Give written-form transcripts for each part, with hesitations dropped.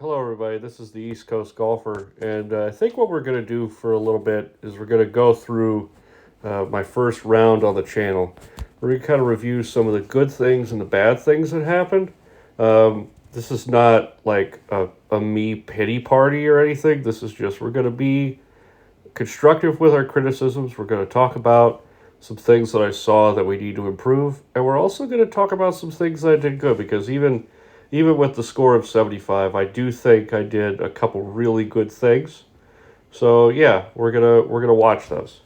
Hello, everybody. This is the East Coast Golfer, and I think what we're going to do for a little bit is we're going to go through my first round on the channel. We're going to kind of review some of the good things and the bad things that happened. This is not like a me pity party or anything. This is just we're going to be constructive with our criticisms. We're going to talk about some things that I saw that we need to improve, and we're also going to talk about some things that I did good because even with the score of 75, I do think I did a couple really good things. So yeah, we're gonna watch those.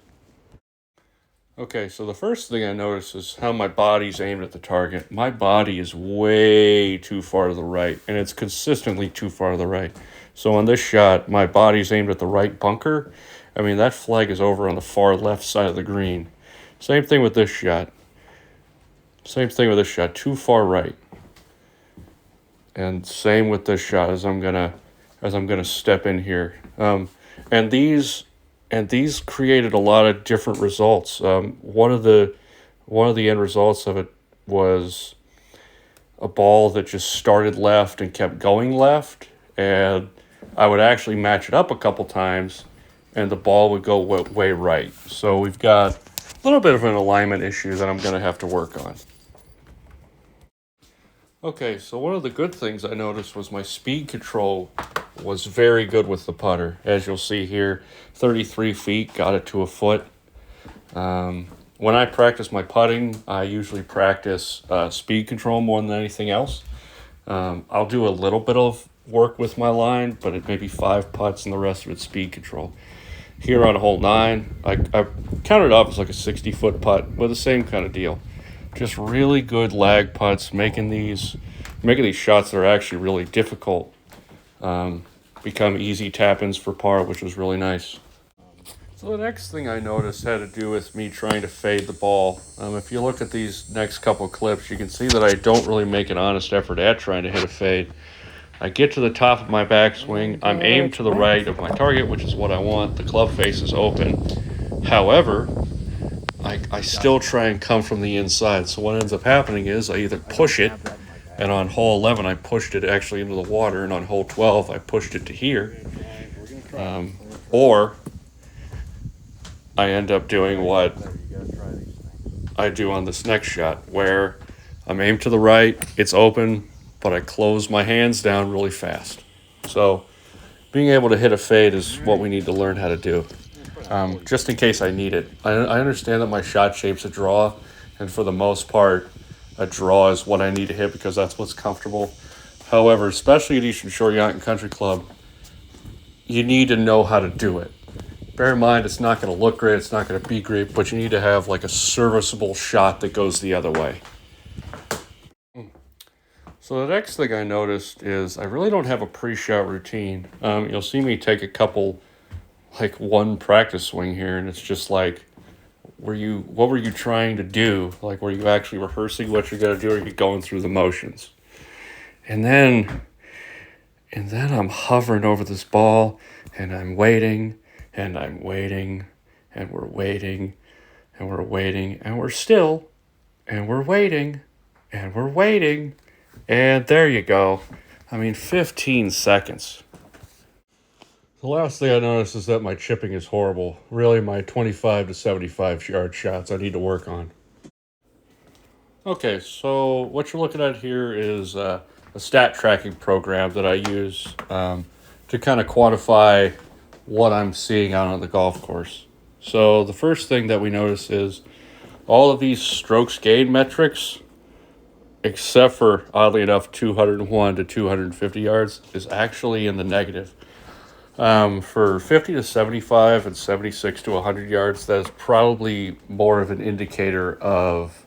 Okay, so the first thing I noticed is how my body's aimed at the target. My body is way too far to the right, and it's consistently too far to the right. So on this shot, my body's aimed at the right bunker. I mean, that flag is over on the far left side of the green. Same thing with this shot. Same thing with this shot, too far right. And same with this shot as I'm gonna step in here. And these created a lot of different results. One of the end results of it was a ball that just started left and kept going left, and I would actually match it up a couple times, and the ball would go way right. So we've got a little bit of an alignment issue that I'm gonna have to work on. Okay, so one of the good things I noticed was my speed control was very good with the putter. As you'll see here, 33 feet, got it to a foot. When I practice my putting, I usually practice speed control more than anything else. I'll do a little bit of work with my line, but it may be 5 putts and the rest of it's speed control. Here on hole 9, I counted off as like a 60-foot putt with the same kind of deal. Just really good lag putts, making these shots that are actually really difficult become easy tap-ins for par, which was really nice. So the next thing I noticed had to do with me trying to fade the ball. If you look at these next couple clips, you can see that I don't really make an honest effort at trying to hit a fade. I get to the top of my backswing. I'm aimed to the right of my target, which is what I want. The club face is open. However, I still try and come from the inside. So what ends up happening is I either push it, and on hole 11 I pushed it actually into the water, and on hole 12 I pushed it to here, or I end up doing what I do on this next shot, where I'm aimed to the right, it's open, but I close my hands down really fast. So being able to hit a fade is what we need to learn how to do. Just in case I need it. I understand that my shot shape's a draw, and for the most part, a draw is what I need to hit because that's what's comfortable. However, especially at Eastern Shore Yacht and Country Club, you need to know how to do it. Bear in mind, it's not going to look great, it's not going to be great, but you need to have like a serviceable shot that goes the other way. So the next thing I noticed is I really don't have a pre-shot routine. You'll see me take a couple, like one practice swing here, and it's just like, what were you trying to do? Like, were you actually rehearsing what you're gonna do, or are you going through the motions? And then I'm hovering over this ball, and I'm waiting, and I'm waiting, and we're waiting, and we're waiting, and we're still, and we're waiting, and we're waiting, and there you go. I mean, 15 seconds. The last thing I noticed is that my chipping is horrible. Really, my 25 to 75 yard shots I need to work on. Okay, so what you're looking at here is a stat tracking program that I use to kind of quantify what I'm seeing out on the golf course. So the first thing that we notice is all of these strokes gained metrics, except for, oddly enough, 201 to 250 yards, is actually in the negative. For 50 to 75 and 76 to 100 yards, that's probably more of an indicator of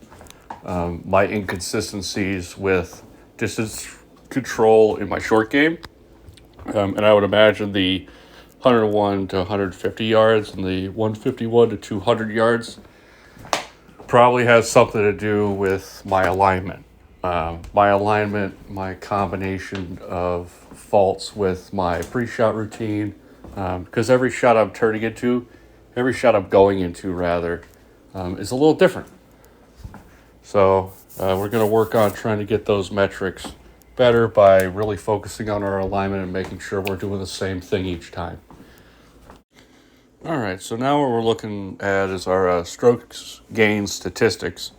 my inconsistencies with distance control in my short game. And I would imagine the 101 to 150 yards and the 151 to 200 yards probably has something to do with my alignment. My combination of faults with my pre-shot routine, because every shot I'm going into rather, is a little different. So we're going to work on trying to get those metrics better by really focusing on our alignment and making sure we're doing the same thing each time. All right, so now what we're looking at is our strokes gain statistics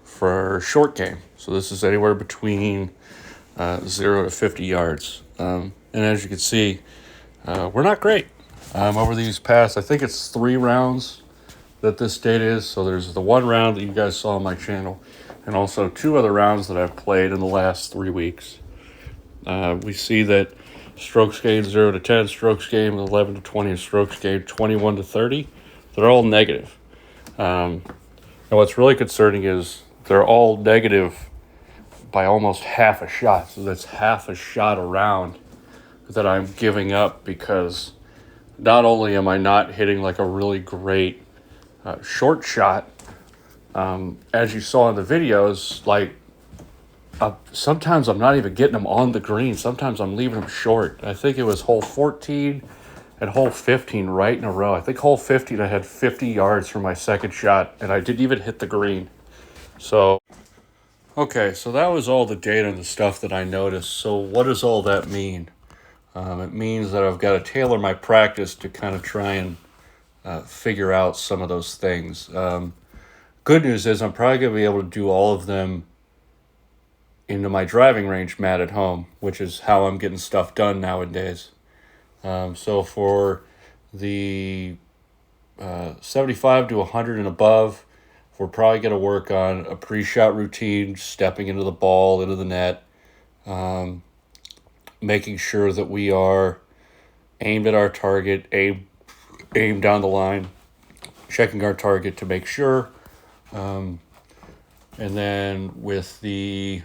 for short game. So this is anywhere between 0 to 50 yards. And as you can see, we're not great. Over these past, I think it's 3 rounds that this data is. So there's the 1 round that you guys saw on my channel, and also 2 other rounds that I've played in the last 3 weeks. We see that strokes gained 0 to 10, strokes gained 11 to 20, and strokes gained 21 to 30. They're all negative. And what's really concerning is they're all negative by almost half a shot. So that's half a shot around that I'm giving up, because not only am I not hitting like a really great short shot, as you saw in the videos, like sometimes I'm not even getting them on the green. Sometimes I'm leaving them short. I think it was hole 14 and hole 15 right in a row. I think hole 15 I had 50 yards for my second shot, and I didn't even hit the green. So, okay, so that was all the data and the stuff that I noticed. So what does all that mean? It means that I've got to tailor my practice to kind of try and figure out some of those things. Good news is I'm probably going to be able to do all of them into my driving range mat at home, which is how I'm getting stuff done nowadays. So for the 75 to 100 and above, we're probably going to work on a pre-shot routine, stepping into the ball, into the net, making sure that we are aimed at our target, aim down the line, checking our target to make sure. And then with the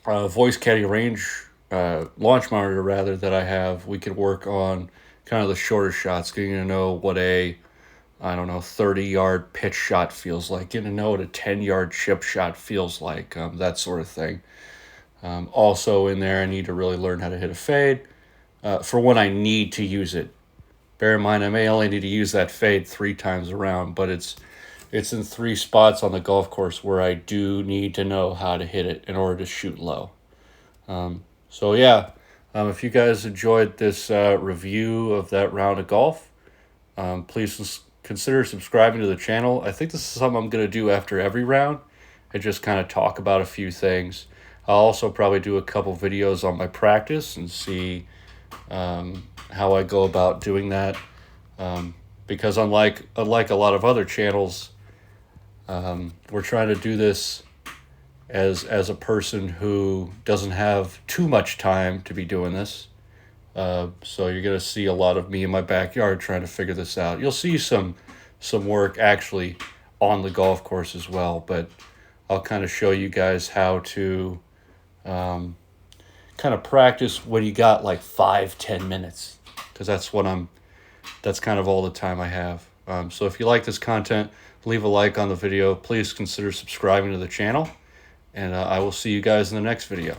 voice caddy range launch monitor rather that I have, we could work on kind of the shorter shots, getting to know what a 30-yard pitch shot feels like, getting to know what a 10-yard chip shot feels like, that sort of thing. Also in there, I need to really learn how to hit a fade for when I need to use it. Bear in mind, I may only need to use that fade 3 times around, but it's in 3 spots on the golf course where I do need to know how to hit it in order to shoot low. So yeah, if you guys enjoyed this review of that round of golf, please consider subscribing to the channel. I think this is something I'm going to do after every round and just kind of talk about a few things. I'll also probably do a couple videos on my practice and see how I go about doing that. Because unlike a lot of other channels, we're trying to do this as a person who doesn't have too much time to be doing this. So you're going to see a lot of me in my backyard trying to figure this out. You'll see some work actually on the golf course as well, but I'll kind of show you guys how to kind of practice when you got like 5-10 minutes, because that's kind of all the time I have. So if you like this content, leave a like on the video. Please consider subscribing to the channel, and I will see you guys in the next video.